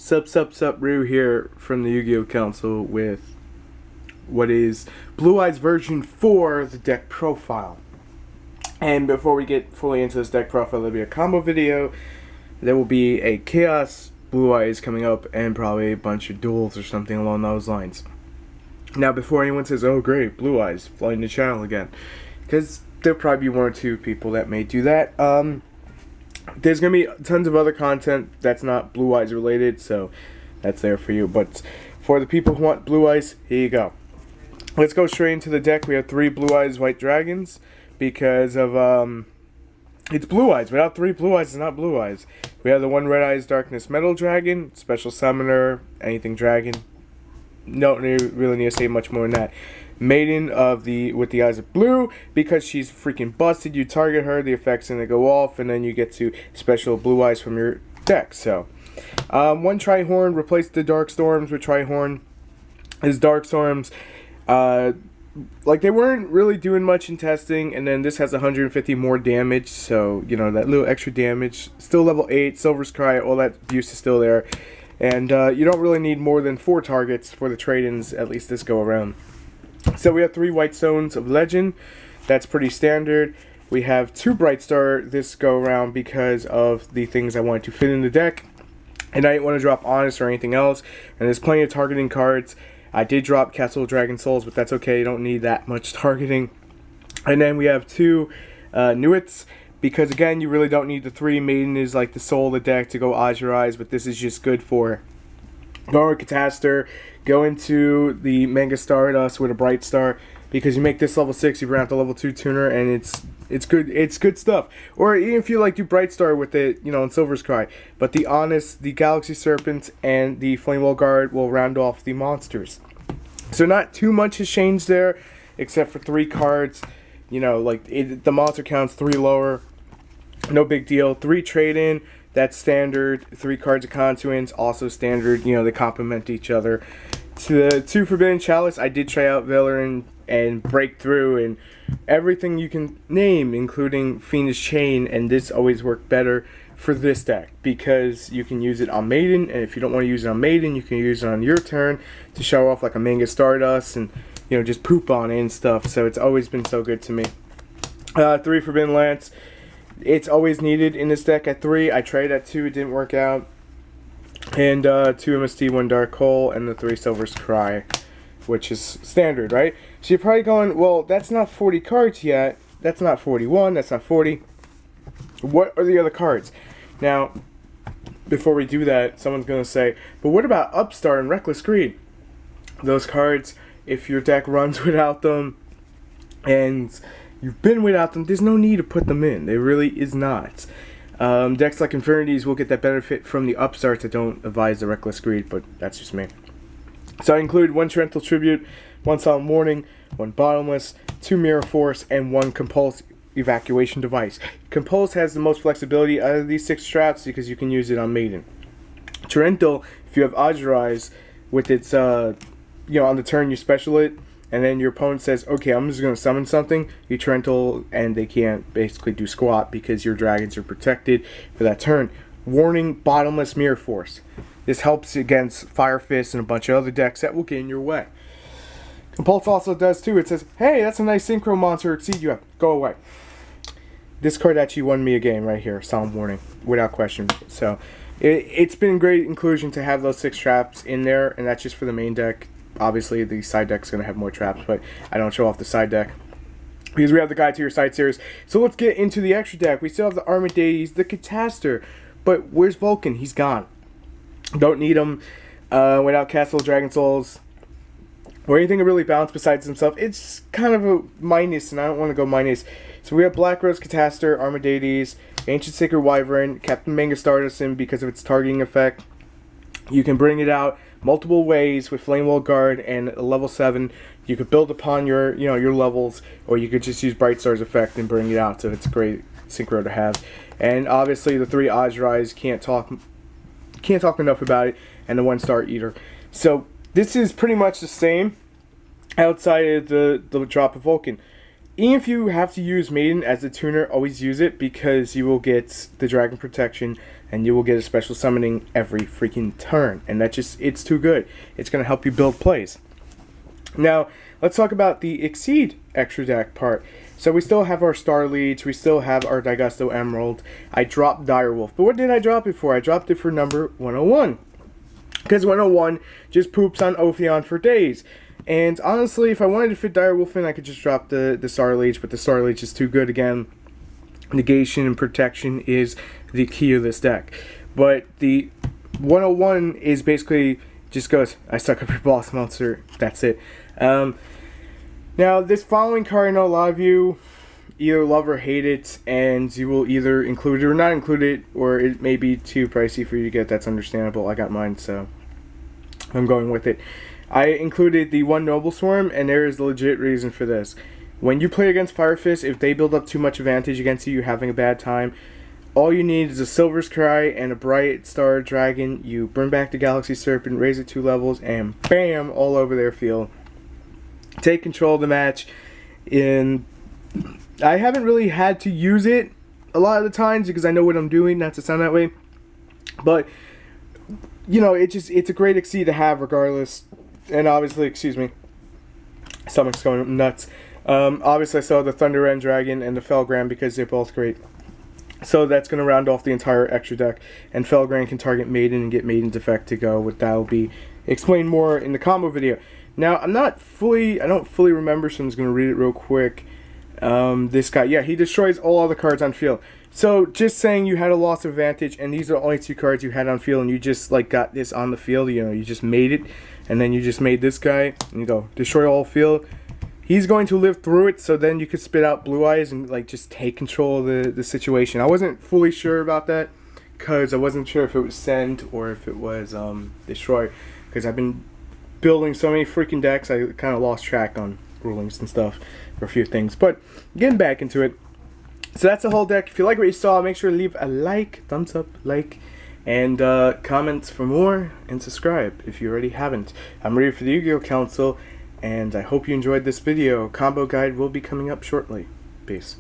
Sup, Ryu here from the Yu-Gi-Oh! Council with what is Blue Eyes version 4, the deck profile. And before we get fully into this deck profile, there'll be a combo video. There will be a Chaos Blue Eyes coming up and probably a bunch of duels or something along those lines. Now, before anyone says, oh great, Blue Eyes, flooding the channel again, because there'll probably be one or two people that may do that. There's going to be tons of other content that's not Blue Eyes related, so that's there for you. But for the people who want Blue Eyes, here you go. Let's go straight into the deck. We have 3 Blue Eyes White Dragons because of, it's Blue Eyes. Without 3 Blue Eyes, it's not Blue Eyes. We have the 1 Red Eyes Darkness Metal Dragon, Special Summoner, anything dragon. No, really need to say much more than that. Maiden of with the eyes of blue, because she's freaking busted. You target her, the effect's gonna go off, and then you get to special Blue Eyes from your deck. So 1 Trihorn, replace the Dark Storms with Trihorn. His Dark Storms, like, they weren't really doing much in testing, and then this has 150 more damage, so you know, that little extra damage. Still level 8, Silver's Cry, all that use is still there, and you don't really need more than 4 targets for the trade-ins, at least this go around. So we have 3 White Stones of Legend. That's pretty standard. We have 2 Bright Star this go around because of the things I wanted to fit in the deck, and I didn't want to drop Honest or anything else. And there's plenty of targeting cards. I did drop Castle of Dragon Souls, but that's okay. You don't need that much targeting. And then we have 2 Nuits, because again, you really don't need the 3. Maiden is like the soul of the deck to go Azurize, but this is just good for Go Catastor, go into the Mega Stardust with a Bright Star, because you make this level 6, you bring out the level 2 tuner, and it's good stuff. Or even if you like do Bright Star with it, you know, in Silver's Cry. But the Honest, the Galaxy Serpent, and the Flamewell Guard will round off the monsters. So not too much has changed there, except for 3 cards. You know, like the monster count's 3 lower, no big deal. 3 trade-in. That's standard. 3 cards of Contuins, also standard. You know, they complement each other. To the 2 Forbidden Chalice, I did try out Valor and Breakthrough and everything you can name, including Fiendish Chain, and this always worked better for this deck because you can use it on Maiden, and if you don't want to use it on Maiden, you can use it on your turn to show off like a Manga Stardust and, you know, just poop on it and stuff. So it's always been so good to me. 3 Forbidden Lance. It's always needed in this deck at 3. I tried at 2, it didn't work out. And 2 MST, 1 Dark Hole, and the 3 Silver's Cry, which is standard, right? So you're probably going, well, that's not 40 cards yet. That's not 41, that's not 40. What are the other cards? Now, before we do that, someone's going to say, but what about Upstart and Reckless Greed? Those cards, if your deck runs without them, and you've been without them, there's no need to put them in. There really is not. Decks like Infinities will get that benefit from the upstarts that don't advise the Reckless Greed, but that's just me. So I include 1 Torrential Tribute, 1 Solemn Warning, 1 Bottomless, 2 Mirror Force, and 1 Compulse Evacuation Device. Compulse has the most flexibility out of these 6 traps because you can use it on Maiden. Torrential, if you have Azurize with its, you know, on the turn you special it, and then your opponent says, okay, I'm just going to summon something, you Torrential, and they can't basically do squat because your dragons are protected for that turn. Warning, Bottomless Mirror Force. This helps against Fire Fist and a bunch of other decks that will get in your way. Compulse also does too. It says, hey, that's a nice Synchro monster exceed you have. Go away. This card actually won me a game right here, Solemn Warning, without question. So it's been great inclusion to have those 6 traps in there, and that's just for the main deck. Obviously, the side deck's going to have more traps, but I don't show off the side deck because we have the Guide to Your Side series. So let's get into the extra deck. We still have the Armored Deities, the Catastor, but where's Vulcan? He's gone. Don't need him without Castle of Dragon Souls or anything really balanced besides himself. It's kind of a minus, and I don't want to go minus. So we have Black Rose Catastor, Armored Deities, Ancient Sacred Wyvern, Captain Manga Stardust in because of its targeting effect. You can bring it out multiple ways with Flamewell Guard and a level 7. You could build upon your, you know, your levels, or you could just use Bright Star's effect and bring it out. So it's a great synchro to have. And obviously the 3 Azurize, can't talk enough about it, and the 1 Star Eater. So this is pretty much the same outside of the drop of Vulcan. even if you have to use Maiden as a tuner, always use it, because you will get the Dragon Protection and you will get a special summoning every freaking turn. And that just, it's too good. It's going to help you build plays. Now, let's talk about the Exceed extra deck part. So we still have our Star Leech, we still have our Daigusto Emerald. I dropped Direwolf, but what did I drop it for? I dropped it for number 101. Because 101 just poops on Ophion for days. And honestly, if I wanted to fit Direwolf in, I could just drop the Star Leech, but the Star Leech is too good again. Negation and protection is the key of this deck. But the 101 is basically just goes, I stuck up your boss monster, that's it. Now, this following card, I know a lot of you either love or hate it, and you will either include it or not include it, or it may be too pricey for you to get. That's understandable. I got mine, so I'm going with it. I included the one Noble Swarm, and there is a legit reason for this. When you play against Fire Fist, if they build up too much advantage against you, you're having a bad time, all you need is a Silver's Cry and a Bright Star Dragon. You bring back the Galaxy Serpent, raise it 2 levels, and bam, all over their field. Take control of the match. And I haven't really had to use it a lot of the times because I know what I'm doing, not to sound that way. But, you know, it's a great Exceed to have regardless. And obviously, excuse me, stomach's going nuts. Obviously, I saw the Thunder End Dragon and the Felgram because they're both great. So that's going to round off the entire extra deck. And Felgram can target Maiden and get Maiden's effect to go. What that will be explained more in the combo video. Now, I don't fully remember, so I'm just going to read it real quick. This guy, yeah, he destroys all other cards on field. So, just saying you had a loss of advantage, and these are the only 2 cards you had on field, and you just, like, got this on the field, you know, you just made it, and then you just made this guy, and you go, destroy all field. He's going to live through it, so then you could spit out Blue Eyes and, like, just take control of the situation. I wasn't fully sure about that, because I wasn't sure if it was Send or if it was, Destroy, because I've been building so many freaking decks, I kind of lost track on rulings and stuff for a few things. But getting back into it, so that's the whole deck. If you like what you saw, make sure to leave a like, thumbs up, like, and comment for more, and subscribe if you already haven't. I'm ready for the Yu-Gi-Oh! Council, and I hope you enjoyed this video. Combo guide will be coming up shortly. Peace.